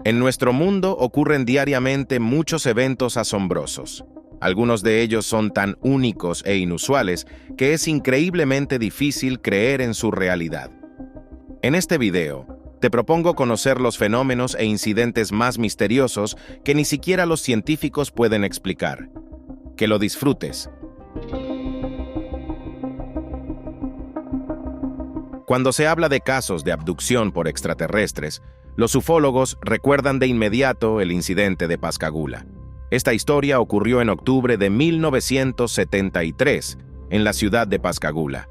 En nuestro mundo ocurren diariamente muchos eventos asombrosos. Algunos de ellos son tan únicos e inusuales que es increíblemente difícil creer en su realidad. En este video, te propongo conocer los fenómenos e incidentes más misteriosos que ni siquiera los científicos pueden explicar. Que lo disfrutes. Cuando se habla de casos de abducción por extraterrestres, los ufólogos recuerdan de inmediato el incidente de Pascagoula. Esta historia ocurrió en octubre de 1973 en la ciudad de Pascagoula,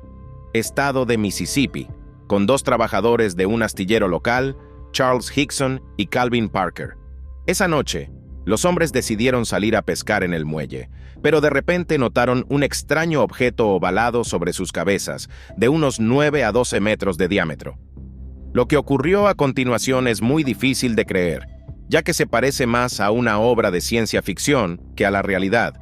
estado de Mississippi, con dos trabajadores de un astillero local, Charles Hickson y Calvin Parker. Esa noche, los hombres decidieron salir a pescar en el muelle, pero de repente notaron un extraño objeto ovalado sobre sus cabezas, de unos 9 a 12 metros de diámetro. Lo que ocurrió a continuación es muy difícil de creer, ya que se parece más a una obra de ciencia ficción que a la realidad.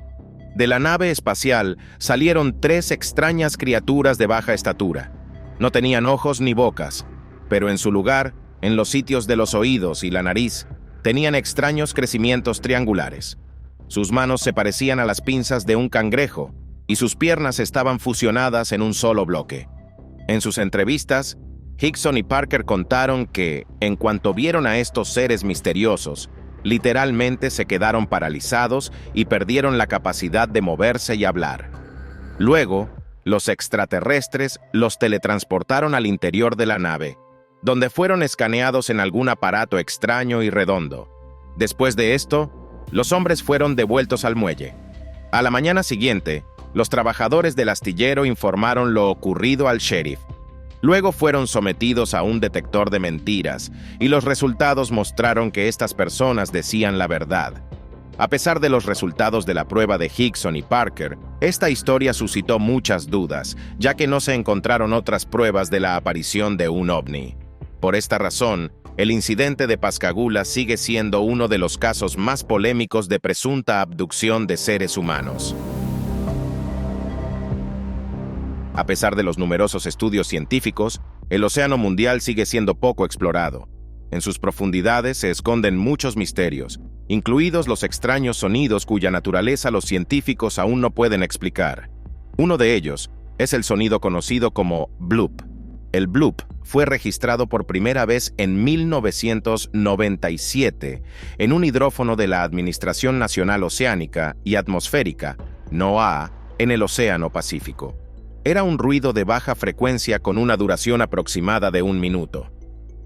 De la nave espacial salieron 3 extrañas criaturas de baja estatura. No tenían ojos ni bocas, pero en su lugar, en los sitios de los oídos y la nariz, tenían extraños crecimientos triangulares. Sus manos se parecían a las pinzas de un cangrejo y sus piernas estaban fusionadas en un solo bloque. En sus entrevistas, Hickson y Parker contaron que, en cuanto vieron a estos seres misteriosos, literalmente se quedaron paralizados y perdieron la capacidad de moverse y hablar. Luego, los extraterrestres los teletransportaron al interior de la nave, donde fueron escaneados en algún aparato extraño y redondo. Después de esto, los hombres fueron devueltos al muelle. A la mañana siguiente, los trabajadores del astillero informaron lo ocurrido al sheriff. Luego fueron sometidos a un detector de mentiras, y los resultados mostraron que estas personas decían la verdad. A pesar de los resultados de la prueba de Hickson y Parker, esta historia suscitó muchas dudas, ya que no se encontraron otras pruebas de la aparición de un ovni. Por esta razón, el incidente de Pascagoula sigue siendo uno de los casos más polémicos de presunta abducción de seres humanos. A pesar de los numerosos estudios científicos, el océano mundial sigue siendo poco explorado. En sus profundidades se esconden muchos misterios, incluidos los extraños sonidos cuya naturaleza los científicos aún no pueden explicar. Uno de ellos es el sonido conocido como bloop. El bloop fue registrado por primera vez en 1997 en un hidrófono de la Administración Nacional Oceánica y Atmosférica, NOAA, en el Océano Pacífico. Era un ruido de baja frecuencia con una duración aproximada de 1 minuto.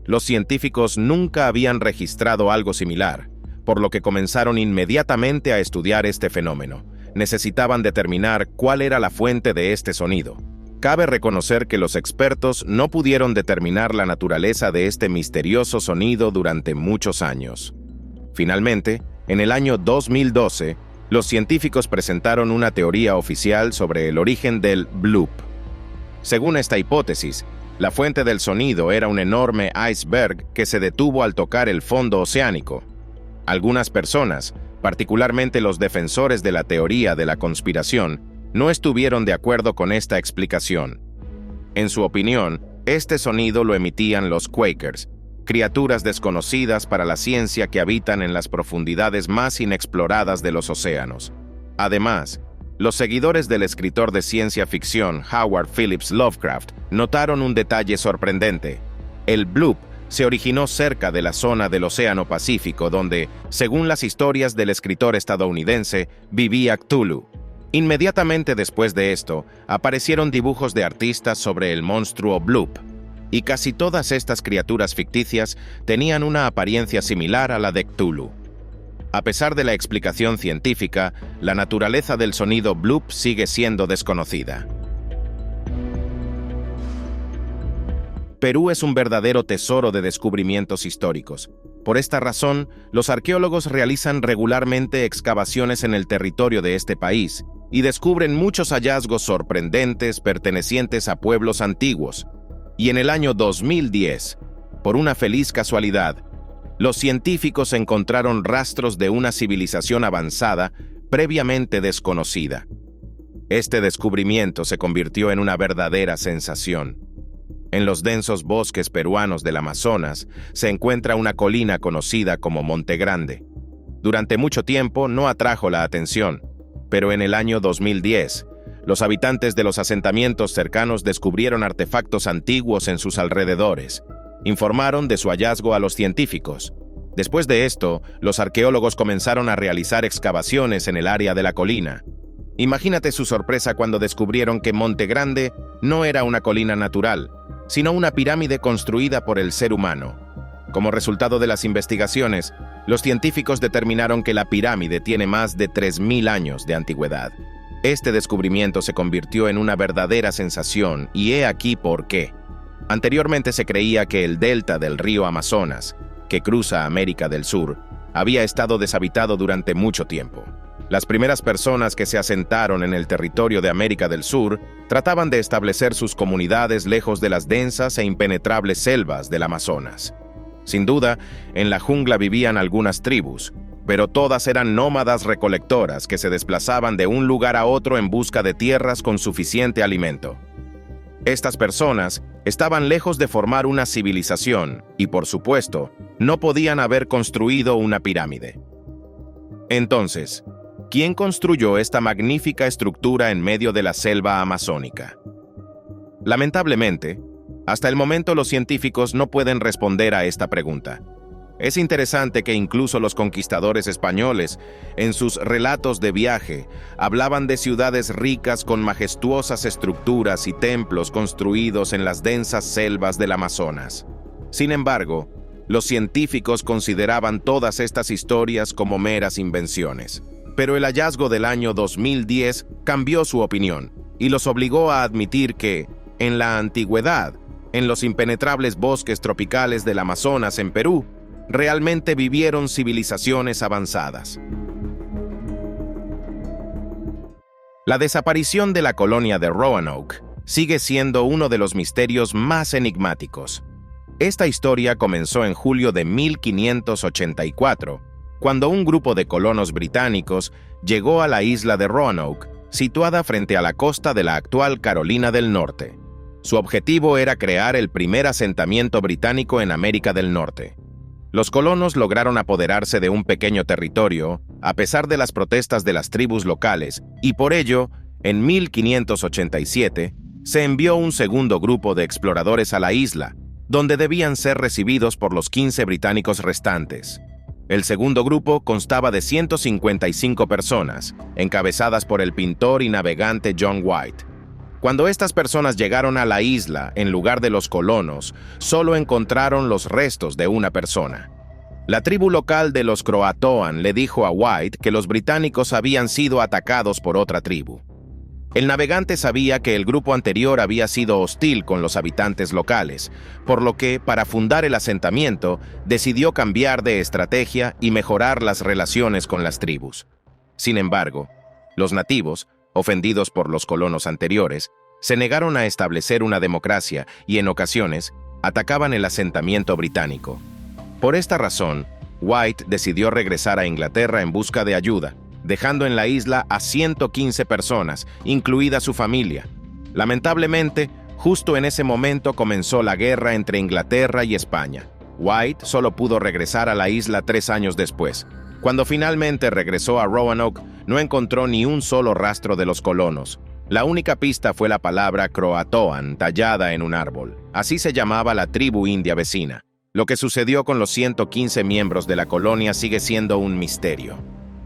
Los científicos nunca habían registrado algo similar, por lo que comenzaron inmediatamente a estudiar este fenómeno. Necesitaban determinar cuál era la fuente de este sonido. Cabe reconocer que los expertos no pudieron determinar la naturaleza de este misterioso sonido durante muchos años. Finalmente, en el año 2012, los científicos presentaron una teoría oficial sobre el origen del bloop. Según esta hipótesis, la fuente del sonido era un enorme iceberg que se detuvo al tocar el fondo oceánico. Algunas personas, particularmente los defensores de la teoría de la conspiración, no estuvieron de acuerdo con esta explicación. En su opinión, este sonido lo emitían los Quakers, criaturas desconocidas para la ciencia que habitan en las profundidades más inexploradas de los océanos. Además, los seguidores del escritor de ciencia ficción Howard Phillips Lovecraft notaron un detalle sorprendente. El bloop se originó cerca de la zona del Océano Pacífico donde, según las historias del escritor estadounidense, vivía Cthulhu. Inmediatamente después de esto, aparecieron dibujos de artistas sobre el monstruo bloop, y casi todas estas criaturas ficticias tenían una apariencia similar a la de Cthulhu. A pesar de la explicación científica, la naturaleza del sonido bloop sigue siendo desconocida. Perú es un verdadero tesoro de descubrimientos históricos. Por esta razón, los arqueólogos realizan regularmente excavaciones en el territorio de este país y descubren muchos hallazgos sorprendentes pertenecientes a pueblos antiguos. Y en el año 2010, por una feliz casualidad, los científicos encontraron rastros de una civilización avanzada previamente desconocida. Este descubrimiento se convirtió en una verdadera sensación. En los densos bosques peruanos del Amazonas se encuentra una colina conocida como Monte Grande. Durante mucho tiempo no atrajo la atención, pero en el año 2010, los habitantes de los asentamientos cercanos descubrieron artefactos antiguos en sus alrededores. Informaron de su hallazgo a los científicos. Después de esto, los arqueólogos comenzaron a realizar excavaciones en el área de la colina. Imagínate su sorpresa cuando descubrieron que Monte Grande no era una colina natural, sino una pirámide construida por el ser humano. Como resultado de las investigaciones, los científicos determinaron que la pirámide tiene más de 3.000 años de antigüedad. Este descubrimiento se convirtió en una verdadera sensación, y he aquí por qué. Anteriormente se creía que el delta del río Amazonas, que cruza América del Sur, había estado deshabitado durante mucho tiempo. Las primeras personas que se asentaron en el territorio de América del Sur trataban de establecer sus comunidades lejos de las densas e impenetrables selvas del Amazonas. Sin duda, en la jungla vivían algunas tribus, pero todas eran nómadas recolectoras que se desplazaban de un lugar a otro en busca de tierras con suficiente alimento. Estas personas estaban lejos de formar una civilización y, por supuesto, no podían haber construido una pirámide. Entonces, ¿quién construyó esta magnífica estructura en medio de la selva amazónica? Lamentablemente, hasta el momento los científicos no pueden responder a esta pregunta. Es interesante que incluso los conquistadores españoles, en sus relatos de viaje, hablaban de ciudades ricas con majestuosas estructuras y templos construidos en las densas selvas del Amazonas. Sin embargo, los científicos consideraban todas estas historias como meras invenciones. Pero el hallazgo del año 2010 cambió su opinión y los obligó a admitir que, en la antigüedad, en los impenetrables bosques tropicales del Amazonas en Perú, realmente vivieron civilizaciones avanzadas. La desaparición de la colonia de Roanoke sigue siendo uno de los misterios más enigmáticos. Esta historia comenzó en julio de 1584, cuando un grupo de colonos británicos llegó a la isla de Roanoke, situada frente a la costa de la actual Carolina del Norte. Su objetivo era crear el primer asentamiento británico en América del Norte. Los colonos lograron apoderarse de un pequeño territorio, a pesar de las protestas de las tribus locales, y por ello, en 1587, se envió un segundo grupo de exploradores a la isla, donde debían ser recibidos por los 15 británicos restantes. El segundo grupo constaba de 155 personas, encabezadas por el pintor y navegante John White. Cuando estas personas llegaron a la isla, en lugar de los colonos, solo encontraron los restos de una persona. La tribu local de los Croatoan le dijo a White que los británicos habían sido atacados por otra tribu. El navegante sabía que el grupo anterior había sido hostil con los habitantes locales, por lo que, para fundar el asentamiento, decidió cambiar de estrategia y mejorar las relaciones con las tribus. Sin embargo, los nativos, ofendidos por los colonos anteriores, se negaron a establecer una democracia y, en ocasiones, atacaban el asentamiento británico. Por esta razón, White decidió regresar a Inglaterra en busca de ayuda, dejando en la isla a 115 personas, incluida su familia. Lamentablemente, justo en ese momento comenzó la guerra entre Inglaterra y España. White solo pudo regresar a la isla 3 años después. Cuando finalmente regresó a Roanoke, no encontró ni un solo rastro de los colonos. La única pista fue la palabra Croatoan tallada en un árbol. Así se llamaba la tribu india vecina. Lo que sucedió con los 115 miembros de la colonia sigue siendo un misterio.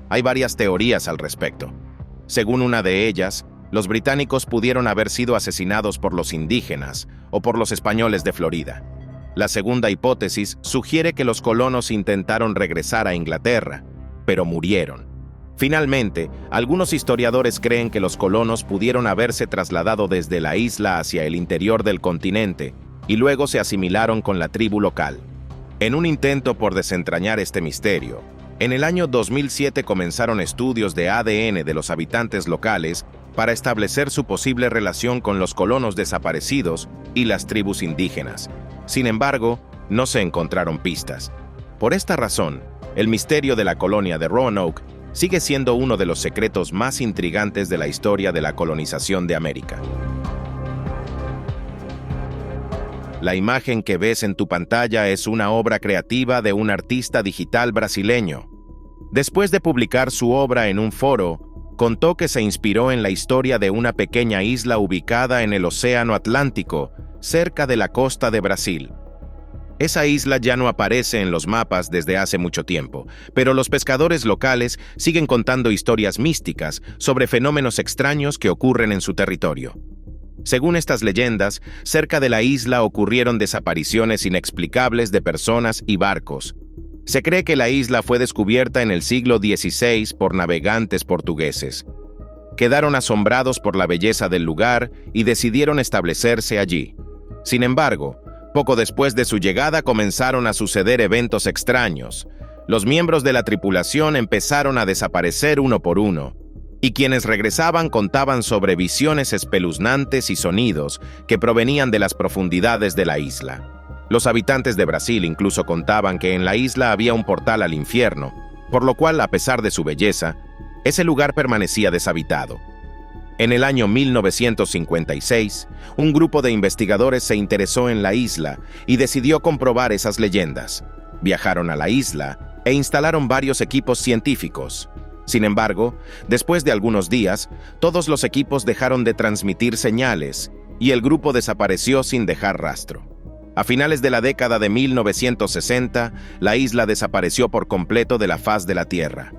Hay varias teorías al respecto. Según una de ellas, los británicos pudieron haber sido asesinados por los indígenas o por los españoles de Florida. La segunda hipótesis sugiere que los colonos intentaron regresar a Inglaterra, pero murieron. Finalmente, algunos historiadores creen que los colonos pudieron haberse trasladado desde la isla hacia el interior del continente y luego se asimilaron con la tribu local. En un intento por desentrañar este misterio, en el año 2007 comenzaron estudios de ADN de los habitantes locales para establecer su posible relación con los colonos desaparecidos y las tribus indígenas. Sin embargo, no se encontraron pistas. Por esta razón, el misterio de la colonia de Roanoke sigue siendo uno de los secretos más intrigantes de la historia de la colonización de América. La imagen que ves en tu pantalla es una obra creativa de un artista digital brasileño. Después de publicar su obra en un foro, contó que se inspiró en la historia de una pequeña isla ubicada en el Océano Atlántico, cerca de la costa de Brasil. Esa isla ya no aparece en los mapas desde hace mucho tiempo, pero los pescadores locales siguen contando historias místicas sobre fenómenos extraños que ocurren en su territorio. Según estas leyendas, cerca de la isla ocurrieron desapariciones inexplicables de personas y barcos. Se cree que la isla fue descubierta en el siglo XVI por navegantes portugueses. Quedaron asombrados por la belleza del lugar y decidieron establecerse allí. Sin embargo, poco después de su llegada comenzaron a suceder eventos extraños. Los miembros de la tripulación empezaron a desaparecer uno por uno, y quienes regresaban contaban sobre visiones espeluznantes y sonidos que provenían de las profundidades de la isla. Los habitantes de Brasil incluso contaban que en la isla había un portal al infierno, por lo cual, a pesar de su belleza, ese lugar permanecía deshabitado. En el año 1956, un grupo de investigadores se interesó en la isla y decidió comprobar esas leyendas. Viajaron a la isla e instalaron varios equipos científicos. Sin embargo, después de algunos días, todos los equipos dejaron de transmitir señales y el grupo desapareció sin dejar rastro. A finales de la década de 1960, la isla desapareció por completo de la faz de la Tierra.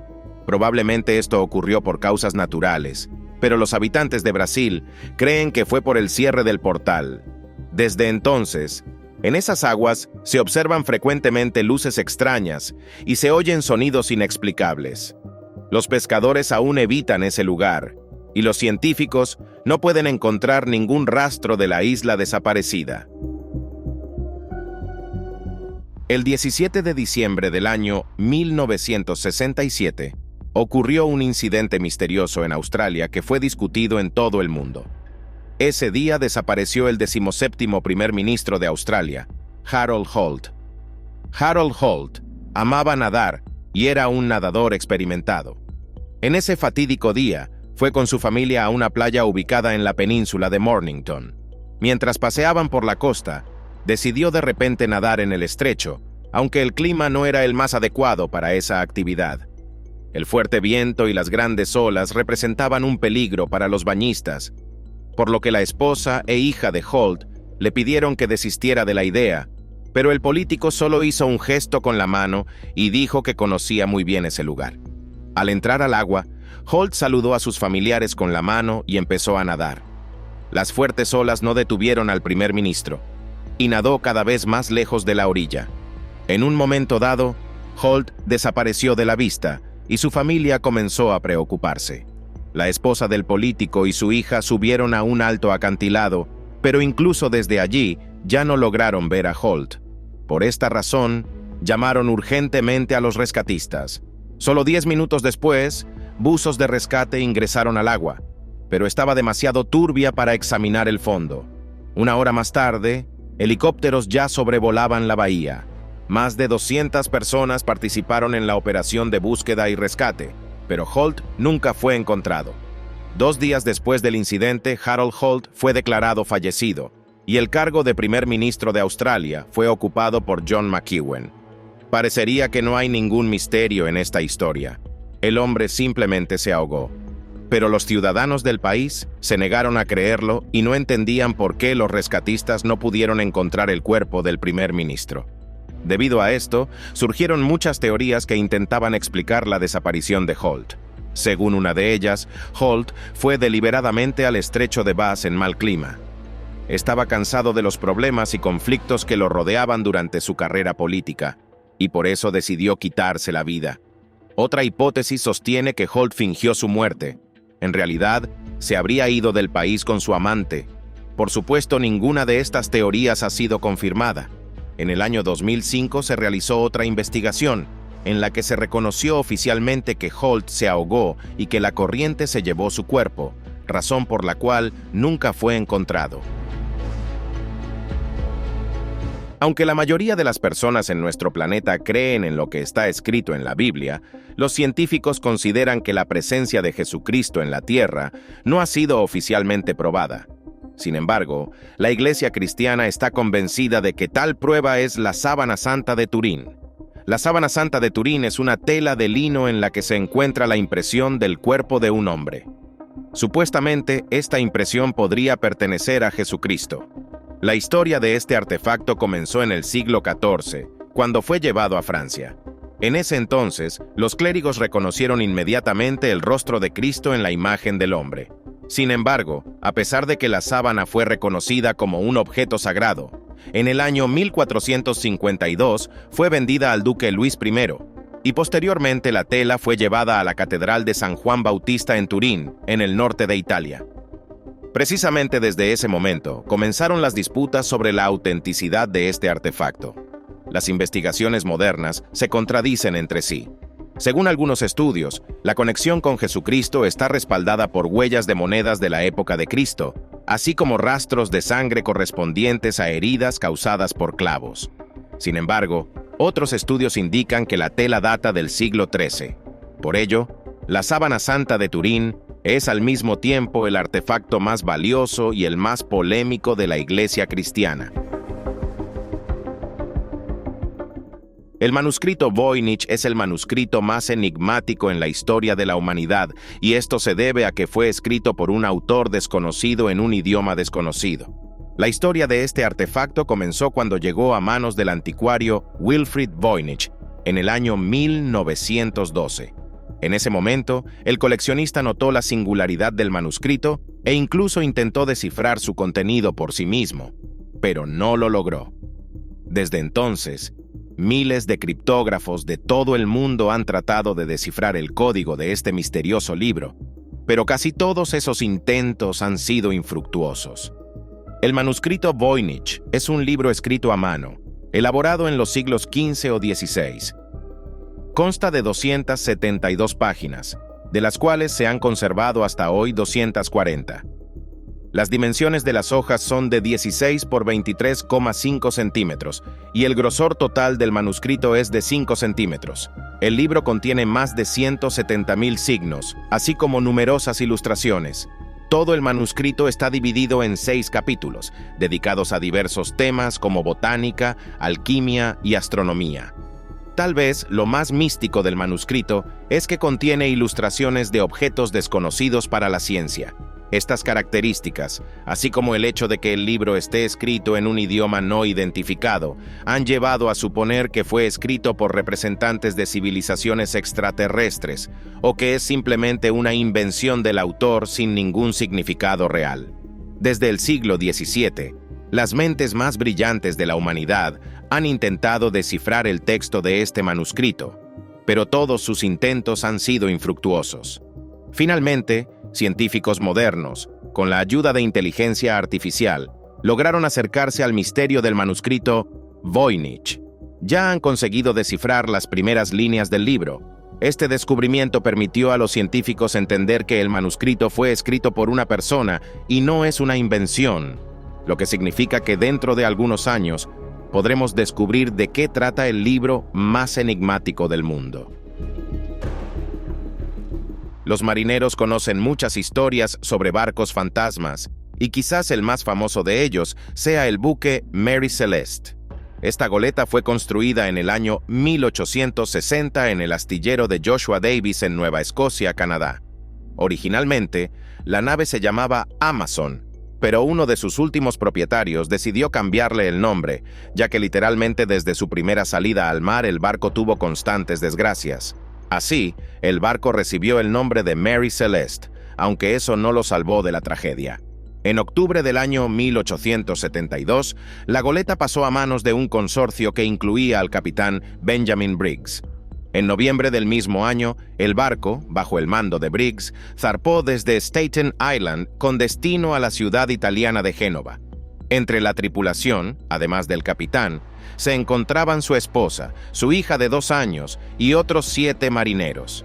Probablemente esto ocurrió por causas naturales, pero los habitantes de Brasil creen que fue por el cierre del portal. Desde entonces, en esas aguas se observan frecuentemente luces extrañas y se oyen sonidos inexplicables. Los pescadores aún evitan ese lugar, y los científicos no pueden encontrar ningún rastro de la isla desaparecida. El 17 de diciembre del año 1967, ocurrió un incidente misterioso en Australia que fue discutido en todo el mundo. Ese día desapareció el 17º primer ministro de Australia, Harold Holt. Harold Holt amaba nadar y era un nadador experimentado. En ese fatídico día, fue con su familia a una playa ubicada en la península de Mornington. Mientras paseaban por la costa, decidió de repente nadar en el estrecho, aunque el clima no era el más adecuado para esa actividad. El fuerte viento y las grandes olas representaban un peligro para los bañistas, por lo que la esposa e hija de Holt le pidieron que desistiera de la idea, pero el político solo hizo un gesto con la mano y dijo que conocía muy bien ese lugar. Al entrar al agua, Holt saludó a sus familiares con la mano y empezó a nadar. Las fuertes olas no detuvieron al primer ministro, y nadó cada vez más lejos de la orilla. En un momento dado, Holt desapareció de la vista, y su familia comenzó a preocuparse. La esposa del político y su hija subieron a un alto acantilado, pero incluso desde allí ya no lograron ver a Holt. Por esta razón, llamaron urgentemente a los rescatistas. Solo 10 minutos después, buzos de rescate ingresaron al agua, pero estaba demasiado turbia para examinar el fondo. Una hora más tarde, helicópteros ya sobrevolaban la bahía. Más de 200 personas participaron en la operación de búsqueda y rescate, pero Holt nunca fue encontrado. 2 días después del incidente, Harold Holt fue declarado fallecido, y el cargo de primer ministro de Australia fue ocupado por John McEwen. Parecería que no hay ningún misterio en esta historia. El hombre simplemente se ahogó. Pero los ciudadanos del país se negaron a creerlo y no entendían por qué los rescatistas no pudieron encontrar el cuerpo del primer ministro. Debido a esto, surgieron muchas teorías que intentaban explicar la desaparición de Holt. Según una de ellas, Holt fue deliberadamente al estrecho de Bass en mal clima. Estaba cansado de los problemas y conflictos que lo rodeaban durante su carrera política, y por eso decidió quitarse la vida. Otra hipótesis sostiene que Holt fingió su muerte. En realidad, se habría ido del país con su amante. Por supuesto, ninguna de estas teorías ha sido confirmada. En el año 2005 se realizó otra investigación, en la que se reconoció oficialmente que Holt se ahogó y que la corriente se llevó su cuerpo, razón por la cual nunca fue encontrado. Aunque la mayoría de las personas en nuestro planeta creen en lo que está escrito en la Biblia, los científicos consideran que la presencia de Jesucristo en la Tierra no ha sido oficialmente probada. Sin embargo, la Iglesia cristiana está convencida de que tal prueba es la sábana santa de Turín. La sábana santa de Turín es una tela de lino en la que se encuentra la impresión del cuerpo de un hombre. Supuestamente, esta impresión podría pertenecer a Jesucristo. La historia de este artefacto comenzó en el siglo XIV, cuando fue llevado a Francia. En ese entonces, los clérigos reconocieron inmediatamente el rostro de Cristo en la imagen del hombre. Sin embargo, a pesar de que la sábana fue reconocida como un objeto sagrado, en el año 1452 fue vendida al duque Luis I, y posteriormente la tela fue llevada a la Catedral de San Juan Bautista en Turín, en el norte de Italia. Precisamente desde ese momento comenzaron las disputas sobre la autenticidad de este artefacto. Las investigaciones modernas se contradicen entre sí. Según algunos estudios, la conexión con Jesucristo está respaldada por huellas de monedas de la época de Cristo, así como rastros de sangre correspondientes a heridas causadas por clavos. Sin embargo, otros estudios indican que la tela data del siglo XIII. Por ello, la sábana santa de Turín es al mismo tiempo el artefacto más valioso y el más polémico de la Iglesia cristiana. El manuscrito Voynich es el manuscrito más enigmático en la historia de la humanidad, y esto se debe a que fue escrito por un autor desconocido en un idioma desconocido. La historia de este artefacto comenzó cuando llegó a manos del anticuario Wilfrid Voynich, en el año 1912. En ese momento, el coleccionista notó la singularidad del manuscrito e incluso intentó descifrar su contenido por sí mismo, pero no lo logró. Desde entonces, miles de criptógrafos de todo el mundo han tratado de descifrar el código de este misterioso libro, pero casi todos esos intentos han sido infructuosos. El manuscrito Voynich es un libro escrito a mano, elaborado en los siglos XV o XVI. Consta de 272 páginas, de las cuales se han conservado hasta hoy 240. Las dimensiones de las hojas son de 16 por 23,5 centímetros y el grosor total del manuscrito es de 5 centímetros. El libro contiene más de 170.000 signos, así como numerosas ilustraciones. Todo el manuscrito está dividido en 6 capítulos, dedicados a diversos temas como botánica, alquimia y astronomía. Tal vez lo más místico del manuscrito es que contiene ilustraciones de objetos desconocidos para la ciencia. Estas características, así como el hecho de que el libro esté escrito en un idioma no identificado, han llevado a suponer que fue escrito por representantes de civilizaciones extraterrestres, o que es simplemente una invención del autor sin ningún significado real. Desde el siglo XVII, las mentes más brillantes de la humanidad han intentado descifrar el texto de este manuscrito, pero todos sus intentos han sido infructuosos. Finalmente, científicos modernos, con la ayuda de inteligencia artificial, lograron acercarse al misterio del manuscrito Voynich. Ya han conseguido descifrar las primeras líneas del libro. Este descubrimiento permitió a los científicos entender que el manuscrito fue escrito por una persona y no es una invención, lo que significa que dentro de algunos años podremos descubrir de qué trata el libro más enigmático del mundo. Los marineros conocen muchas historias sobre barcos fantasmas, y quizás el más famoso de ellos sea el buque Mary Celeste. Esta goleta fue construida en el año 1860 en el astillero de Joshua Davis en Nueva Escocia, Canadá. Originalmente, la nave se llamaba Amazon, pero uno de sus últimos propietarios decidió cambiarle el nombre, ya que literalmente desde su primera salida al mar el barco tuvo constantes desgracias. Así, el barco recibió el nombre de Mary Celeste, aunque eso no lo salvó de la tragedia. En octubre del año 1872, la goleta pasó a manos de un consorcio que incluía al capitán Benjamin Briggs. En noviembre del mismo año, el barco, bajo el mando de Briggs, zarpó desde Staten Island con destino a la ciudad italiana de Génova. Entre la tripulación, además del capitán, se encontraban su esposa, su hija de 2 años y otros 7 marineros.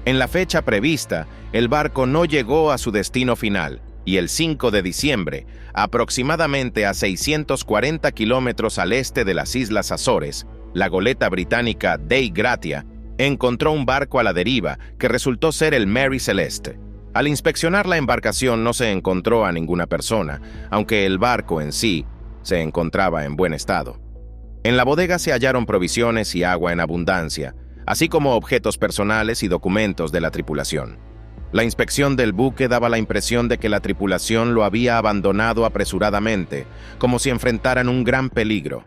En la fecha prevista, el barco no llegó a su destino final y el 5 de diciembre, aproximadamente a 640 kilómetros al este de las Islas Azores, la goleta británica Dei Gratia encontró un barco a la deriva que resultó ser el Mary Celeste. Al inspeccionar la embarcación no se encontró a ninguna persona, aunque el barco en sí se encontraba en buen estado. En la bodega se hallaron provisiones y agua en abundancia, así como objetos personales y documentos de la tripulación. La inspección del buque daba la impresión de que la tripulación lo había abandonado apresuradamente, como si enfrentaran un gran peligro.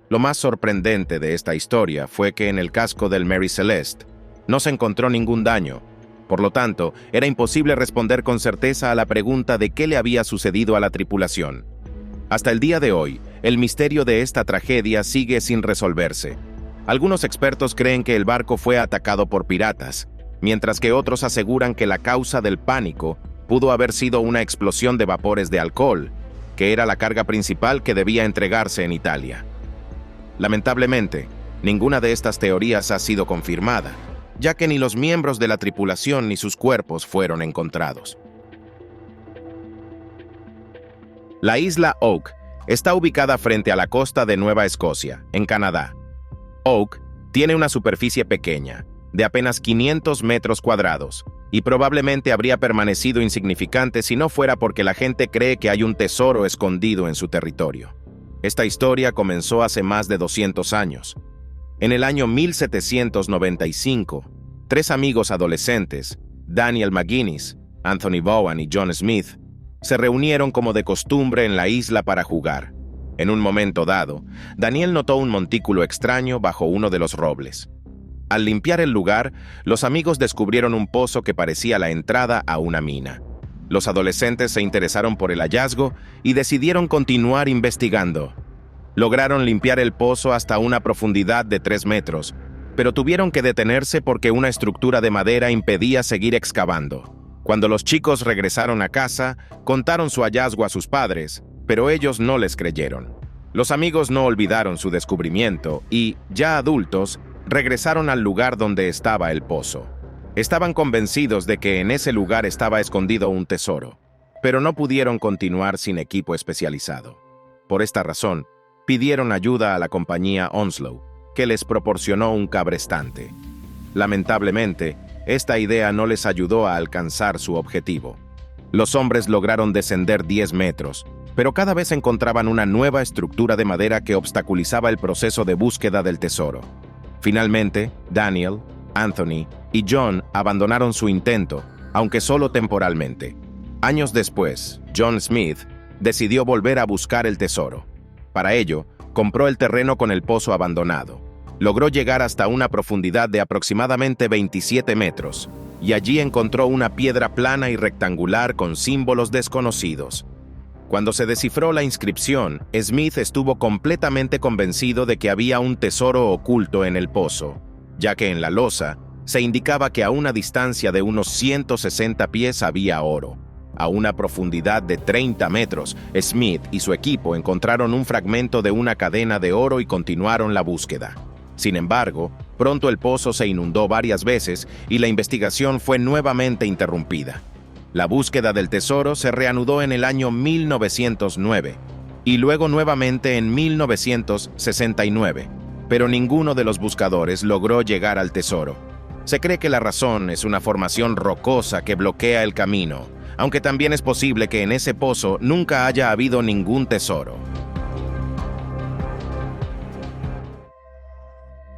Lo más sorprendente de esta historia fue que en el casco del Mary Celeste no se encontró ningún daño. Por lo tanto, era imposible responder con certeza a la pregunta de qué le había sucedido a la tripulación. Hasta el día de hoy, el misterio de esta tragedia sigue sin resolverse. Algunos expertos creen que el barco fue atacado por piratas, mientras que otros aseguran que la causa del pánico pudo haber sido una explosión de vapores de alcohol, que era la carga principal que debía entregarse en Italia. Lamentablemente, ninguna de estas teorías ha sido confirmada, ya que ni los miembros de la tripulación ni sus cuerpos fueron encontrados. La isla Oak está ubicada frente a la costa de Nueva Escocia, en Canadá. Oak tiene una superficie pequeña, de apenas 500 metros cuadrados, y probablemente habría permanecido insignificante si no fuera porque la gente cree que hay un tesoro escondido en su territorio. Esta historia comenzó hace más de 200 años. En el año 1795, 3 amigos adolescentes, Daniel McGuinness, Anthony Bowen y John Smith, se reunieron como de costumbre en la isla para jugar. En un momento dado, Daniel notó un montículo extraño bajo uno de los robles. Al limpiar el lugar, los amigos descubrieron un pozo que parecía la entrada a una mina. Los adolescentes se interesaron por el hallazgo y decidieron continuar investigando. Lograron limpiar el pozo hasta una profundidad de 3 metros, pero tuvieron que detenerse porque una estructura de madera impedía seguir excavando. Cuando los chicos regresaron a casa, contaron su hallazgo a sus padres, pero ellos no les creyeron. Los amigos no olvidaron su descubrimiento y, ya adultos, regresaron al lugar donde estaba el pozo. Estaban convencidos de que en ese lugar estaba escondido un tesoro, pero no pudieron continuar sin equipo especializado. Por esta razón, pidieron ayuda a la compañía Onslow, que les proporcionó un cabrestante. Lamentablemente, esta idea no les ayudó a alcanzar su objetivo. Los hombres lograron descender 10 metros, pero cada vez encontraban una nueva estructura de madera que obstaculizaba el proceso de búsqueda del tesoro. Finalmente, Daniel, Anthony y John abandonaron su intento, aunque solo temporalmente. Años después, John Smith decidió volver a buscar el tesoro. Para ello, compró el terreno con el pozo abandonado. Logró llegar hasta una profundidad de aproximadamente 27 metros, y allí encontró una piedra plana y rectangular con símbolos desconocidos. Cuando se descifró la inscripción, Smith estuvo completamente convencido de que había un tesoro oculto en el pozo, ya que en la losa se indicaba que a una distancia de unos 160 pies había oro. A una profundidad de 30 metros, Smith y su equipo encontraron un fragmento de una cadena de oro y continuaron la búsqueda. Sin embargo, pronto el pozo se inundó varias veces y la investigación fue nuevamente interrumpida. La búsqueda del tesoro se reanudó en el año 1909 y luego nuevamente en 1969, pero ninguno de los buscadores logró llegar al tesoro. Se cree que la razón es una formación rocosa que bloquea el camino, aunque también es posible que en ese pozo nunca haya habido ningún tesoro.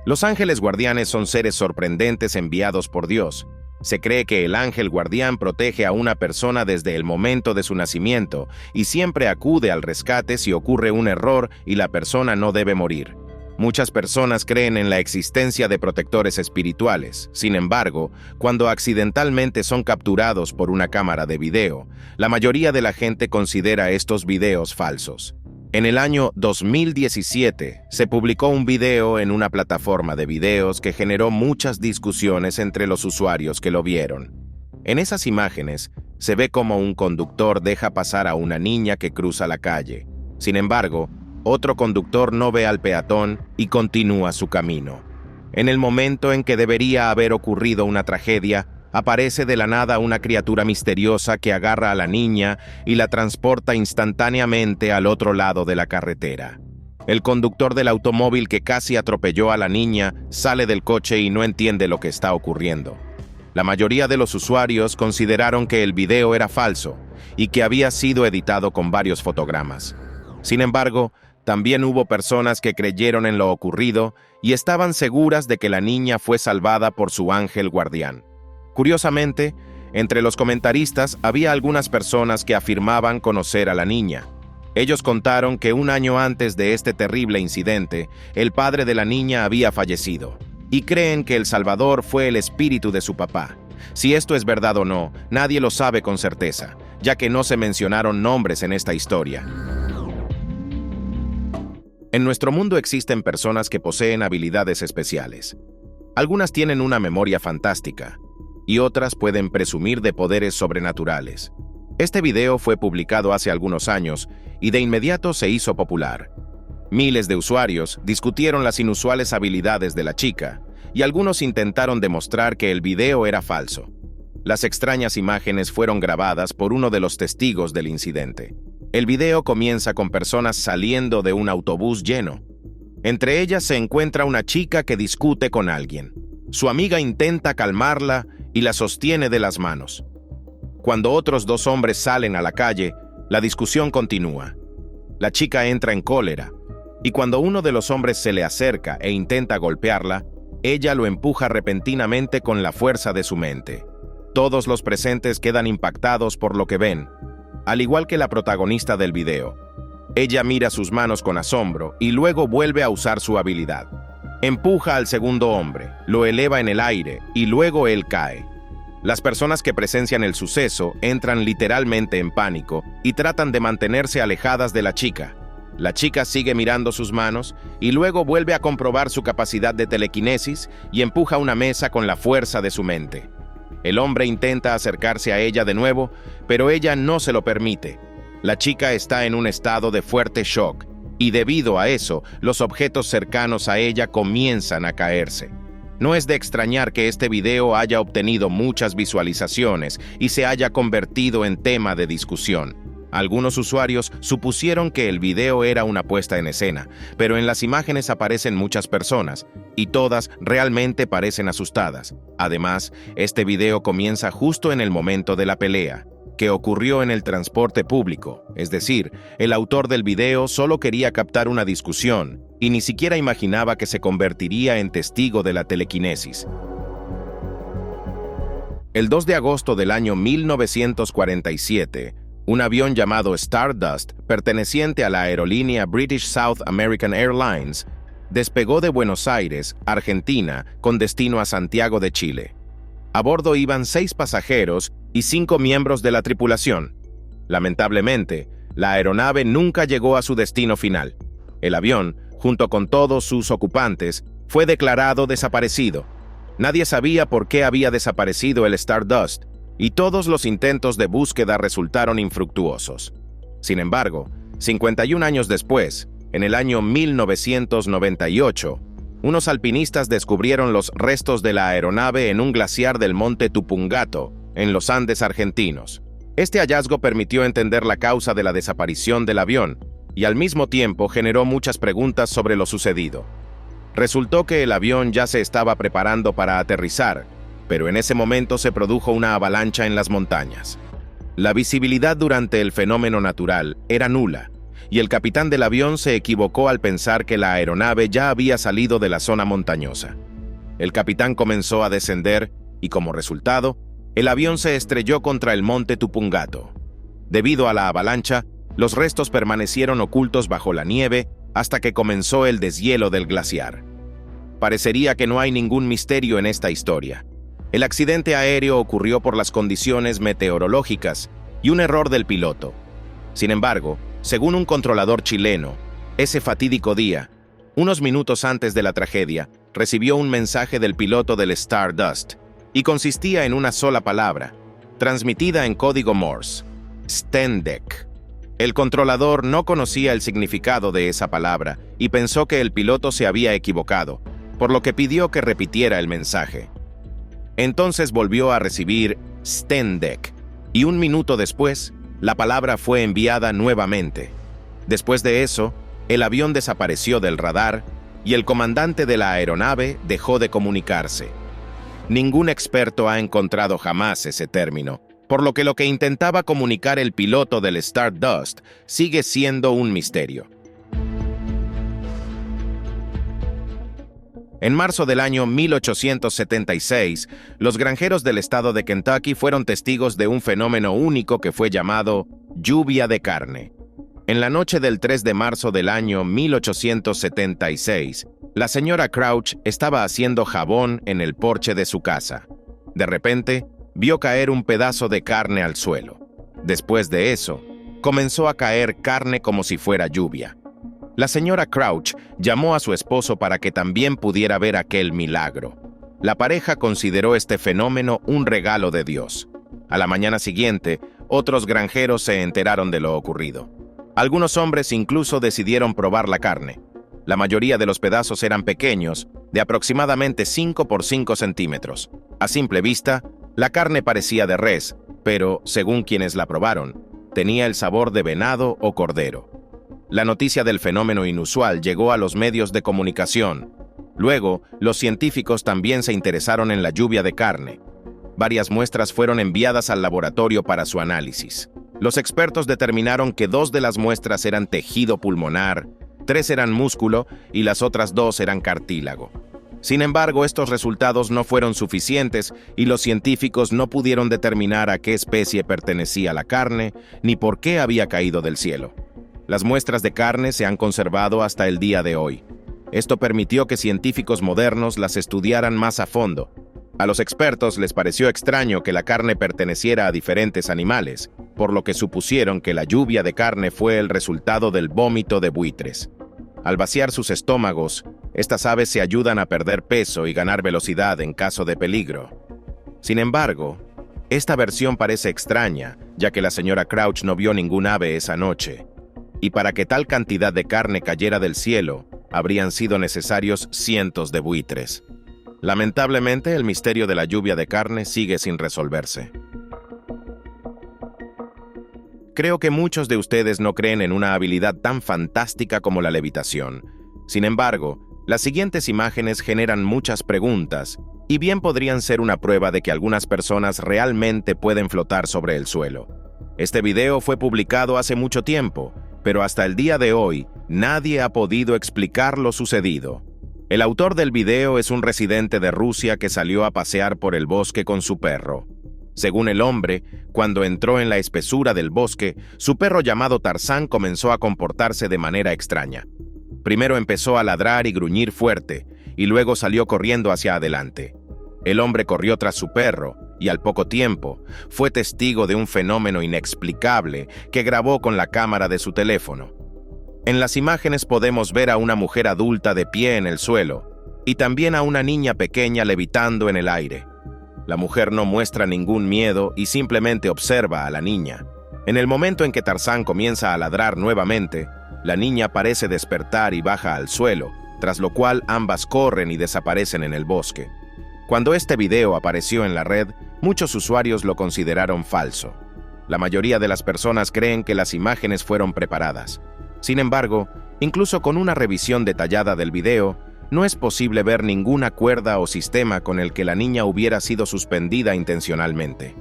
Los ángeles guardianes son seres sorprendentes enviados por Dios. Se cree que el ángel guardián protege a una persona desde el momento de su nacimiento y siempre acude al rescate si ocurre un error y la persona no debe morir. Muchas personas creen en la existencia de protectores espirituales. Sin embargo, cuando accidentalmente son capturados por una cámara de video, la mayoría de la gente considera estos videos falsos. En el año 2017, se publicó un video en una plataforma de videos que generó muchas discusiones entre los usuarios que lo vieron. En esas imágenes, se ve como un conductor deja pasar a una niña que cruza la calle. Sin embargo, otro conductor no ve al peatón y continúa su camino. En el momento en que debería haber ocurrido una tragedia, aparece de la nada una criatura misteriosa que agarra a la niña y la transporta instantáneamente al otro lado de la carretera. El conductor del automóvil que casi atropelló a la niña sale del coche y no entiende lo que está ocurriendo. La mayoría de los usuarios consideraron que el video era falso y que había sido editado con varios fotogramas. Sin embargo, también hubo personas que creyeron en lo ocurrido y estaban seguras de que la niña fue salvada por su ángel guardián. Curiosamente, entre los comentaristas había algunas personas que afirmaban conocer a la niña. Ellos contaron que un año antes de este terrible incidente, el padre de la niña había fallecido, y creen que El Salvador fue el espíritu de su papá. Si esto es verdad o no, nadie lo sabe con certeza, ya que no se mencionaron nombres en esta historia. En nuestro mundo existen personas que poseen habilidades especiales. Algunas tienen una memoria fantástica, y otras pueden presumir de poderes sobrenaturales. Este video fue publicado hace algunos años y de inmediato se hizo popular. Miles de usuarios discutieron las inusuales habilidades de la chica y algunos intentaron demostrar que el video era falso. Las extrañas imágenes fueron grabadas por uno de los testigos del incidente. El video comienza con personas saliendo de un autobús lleno. Entre ellas se encuentra una chica que discute con alguien. Su amiga intenta calmarla y la sostiene de las manos. Cuando otros dos hombres salen a la calle, la discusión continúa. La chica entra en cólera, y cuando uno de los hombres se le acerca e intenta golpearla, ella lo empuja repentinamente con la fuerza de su mente. Todos los presentes quedan impactados por lo que ven, al igual que la protagonista del video. Ella mira sus manos con asombro y luego vuelve a usar su habilidad. Empuja al segundo hombre, lo eleva en el aire y luego él cae. Las personas que presencian el suceso entran literalmente en pánico y tratan de mantenerse alejadas de la chica. La chica sigue mirando sus manos y luego vuelve a comprobar su capacidad de telequinesis y empuja una mesa con la fuerza de su mente. El hombre intenta acercarse a ella de nuevo, pero ella no se lo permite. La chica está en un estado de fuerte shock y debido a eso, los objetos cercanos a ella comienzan a caerse. No es de extrañar que este video haya obtenido muchas visualizaciones y se haya convertido en tema de discusión. Algunos usuarios supusieron que el video era una puesta en escena, pero en las imágenes aparecen muchas personas, y todas realmente parecen asustadas. Además, este video comienza justo en el momento de la pelea, que ocurrió en el transporte público, es decir, el autor del video solo quería captar una discusión, y ni siquiera imaginaba que se convertiría en testigo de la telequinesis. El 2 de agosto del año 1947, un avión llamado Stardust, perteneciente a la aerolínea British South American Airlines, despegó de Buenos Aires, Argentina, con destino a Santiago de Chile. A bordo iban 6 pasajeros y 5 miembros de la tripulación. Lamentablemente, la aeronave nunca llegó a su destino final. El avión, junto con todos sus ocupantes, fue declarado desaparecido. Nadie sabía por qué había desaparecido el Stardust, y todos los intentos de búsqueda resultaron infructuosos. Sin embargo, 51 años después, en el año 1998, unos alpinistas descubrieron los restos de la aeronave en un glaciar del monte Tupungato, en los Andes argentinos. Este hallazgo permitió entender la causa de la desaparición del avión y al mismo tiempo generó muchas preguntas sobre lo sucedido. Resultó que el avión ya se estaba preparando para aterrizar, pero en ese momento se produjo una avalancha en las montañas. La visibilidad durante el fenómeno natural era nula, y el capitán del avión se equivocó al pensar que la aeronave ya había salido de la zona montañosa. El capitán comenzó a descender y, como resultado, el avión se estrelló contra el monte Tupungato. Debido a la avalancha, los restos permanecieron ocultos bajo la nieve hasta que comenzó el deshielo del glaciar. Parecería que no hay ningún misterio en esta historia. El accidente aéreo ocurrió por las condiciones meteorológicas y un error del piloto. Sin embargo, según un controlador chileno, ese fatídico día, unos minutos antes de la tragedia, recibió un mensaje del piloto del Stardust, y consistía en una sola palabra, transmitida en código Morse: Stendek. El controlador no conocía el significado de esa palabra y pensó que el piloto se había equivocado, por lo que pidió que repitiera el mensaje. Entonces volvió a recibir Stendek, y un minuto después, la palabra fue enviada nuevamente. Después de eso, el avión desapareció del radar y el comandante de la aeronave dejó de comunicarse. Ningún experto ha encontrado jamás ese término, por lo que intentaba comunicar el piloto del Stardust sigue siendo un misterio. En marzo del año 1876, los granjeros del estado de Kentucky fueron testigos de un fenómeno único que fue llamado lluvia de carne. En la noche del 3 de marzo del año 1876, la señora Crouch estaba haciendo jabón en el porche de su casa. De repente, vio caer un pedazo de carne al suelo. Después de eso, comenzó a caer carne como si fuera lluvia. La señora Crouch llamó a su esposo para que también pudiera ver aquel milagro. La pareja consideró este fenómeno un regalo de Dios. A la mañana siguiente, otros granjeros se enteraron de lo ocurrido. Algunos hombres incluso decidieron probar la carne. La mayoría de los pedazos eran pequeños, de aproximadamente 5 por 5 centímetros. A simple vista, la carne parecía de res, pero, según quienes la probaron, tenía el sabor de venado o cordero. La noticia del fenómeno inusual llegó a los medios de comunicación. Luego, los científicos también se interesaron en la lluvia de carne. Varias muestras fueron enviadas al laboratorio para su análisis. Los expertos determinaron que 2 de las muestras eran tejido pulmonar, 3 eran músculo y las otras 2 eran cartílago. Sin embargo, estos resultados no fueron suficientes y los científicos no pudieron determinar a qué especie pertenecía la carne ni por qué había caído del cielo. Las muestras de carne se han conservado hasta el día de hoy. Esto permitió que científicos modernos las estudiaran más a fondo. A los expertos les pareció extraño que la carne perteneciera a diferentes animales, por lo que supusieron que la lluvia de carne fue el resultado del vómito de buitres. Al vaciar sus estómagos, estas aves se ayudan a perder peso y ganar velocidad en caso de peligro. Sin embargo, esta versión parece extraña, ya que la señora Crouch no vio ningún ave esa noche. Y para que tal cantidad de carne cayera del cielo, habrían sido necesarios cientos de buitres. Lamentablemente, el misterio de la lluvia de carne sigue sin resolverse. Creo que muchos de ustedes no creen en una habilidad tan fantástica como la levitación. Sin embargo, las siguientes imágenes generan muchas preguntas, y bien podrían ser una prueba de que algunas personas realmente pueden flotar sobre el suelo. Este video fue publicado hace mucho tiempo, pero hasta el día de hoy, nadie ha podido explicar lo sucedido. El autor del video es un residente de Rusia que salió a pasear por el bosque con su perro. Según el hombre, cuando entró en la espesura del bosque, su perro llamado Tarzán comenzó a comportarse de manera extraña. Primero empezó a ladrar y gruñir fuerte, y luego salió corriendo hacia adelante. El hombre corrió tras su perro, y al poco tiempo, fue testigo de un fenómeno inexplicable que grabó con la cámara de su teléfono. En las imágenes podemos ver a una mujer adulta de pie en el suelo, y también a una niña pequeña levitando en el aire. La mujer no muestra ningún miedo y simplemente observa a la niña. En el momento en que Tarzán comienza a ladrar nuevamente, la niña parece despertar y baja al suelo, tras lo cual ambas corren y desaparecen en el bosque. Cuando este video apareció en la red, muchos usuarios lo consideraron falso. La mayoría de las personas creen que las imágenes fueron preparadas. Sin embargo, incluso con una revisión detallada del video, no es posible ver ninguna cuerda o sistema con el que la niña hubiera sido suspendida intencionalmente.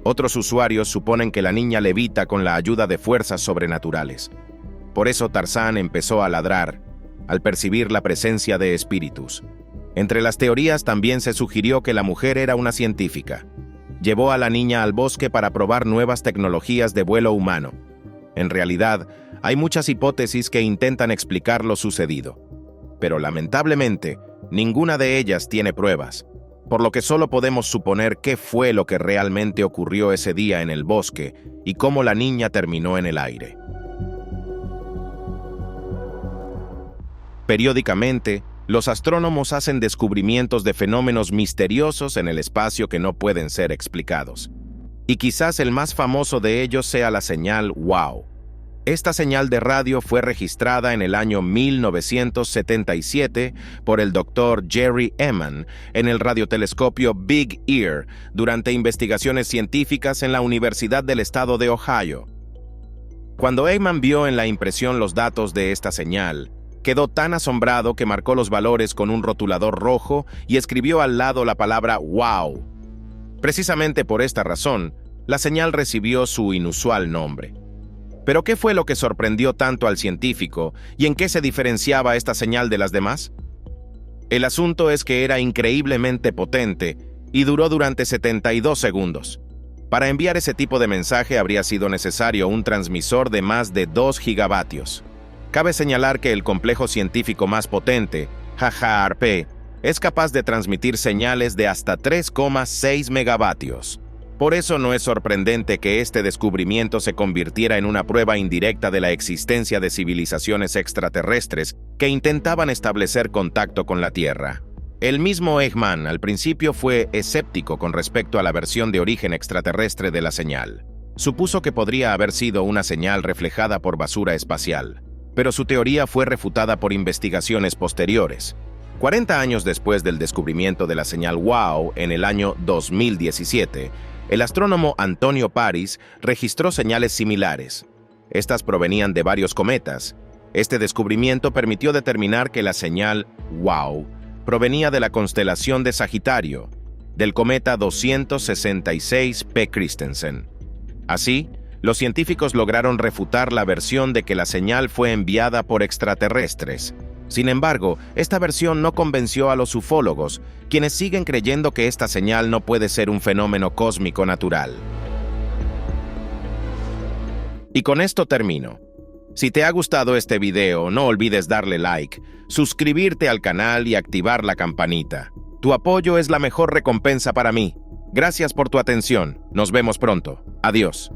Otros usuarios suponen que la niña levita con la ayuda de fuerzas sobrenaturales. Por eso Tarzán empezó a ladrar, al percibir la presencia de espíritus. Entre las teorías también se sugirió que la mujer era una científica. Llevó a la niña al bosque para probar nuevas tecnologías de vuelo humano. En realidad, hay muchas hipótesis que intentan explicar lo sucedido. Pero lamentablemente, ninguna de ellas tiene pruebas, por lo que solo podemos suponer qué fue lo que realmente ocurrió ese día en el bosque y cómo la niña terminó en el aire. Periódicamente, los astrónomos hacen descubrimientos de fenómenos misteriosos en el espacio que no pueden ser explicados. Y quizás el más famoso de ellos sea la señal WOW. Esta señal de radio fue registrada en el año 1977 por el Dr. Jerry Ehman en el radiotelescopio Big Ear durante investigaciones científicas en la Universidad del Estado de Ohio. Cuando Ehman vio en la impresión los datos de esta señal, quedó tan asombrado que marcó los valores con un rotulador rojo y escribió al lado la palabra «Wow». Precisamente por esta razón, la señal recibió su inusual nombre. ¿Pero qué fue lo que sorprendió tanto al científico y en qué se diferenciaba esta señal de las demás? El asunto es que era increíblemente potente y duró durante 72 segundos. Para enviar ese tipo de mensaje habría sido necesario un transmisor de más de 2 gigavatios. Cabe señalar que el complejo científico más potente, HARP, es capaz de transmitir señales de hasta 3,6 megavatios. Por eso no es sorprendente que este descubrimiento se convirtiera en una prueba indirecta de la existencia de civilizaciones extraterrestres que intentaban establecer contacto con la Tierra. El mismo Eggman al principio fue escéptico con respecto a la versión de origen extraterrestre de la señal. Supuso que podría haber sido una señal reflejada por basura espacial, pero su teoría fue refutada por investigaciones posteriores. 40 años después del descubrimiento de la señal WOW en el año 2017, el astrónomo Antonio Paris registró señales similares. Estas provenían de varios cometas. Este descubrimiento permitió determinar que la señal WOW provenía de la constelación de Sagitario, del cometa 266 P. Christensen. Así, los científicos lograron refutar la versión de que la señal fue enviada por extraterrestres. Sin embargo, esta versión no convenció a los ufólogos, quienes siguen creyendo que esta señal no puede ser un fenómeno cósmico natural. Y con esto termino. Si te ha gustado este video, no olvides darle like, suscribirte al canal y activar la campanita. Tu apoyo es la mejor recompensa para mí. Gracias por tu atención. Nos vemos pronto. Adiós.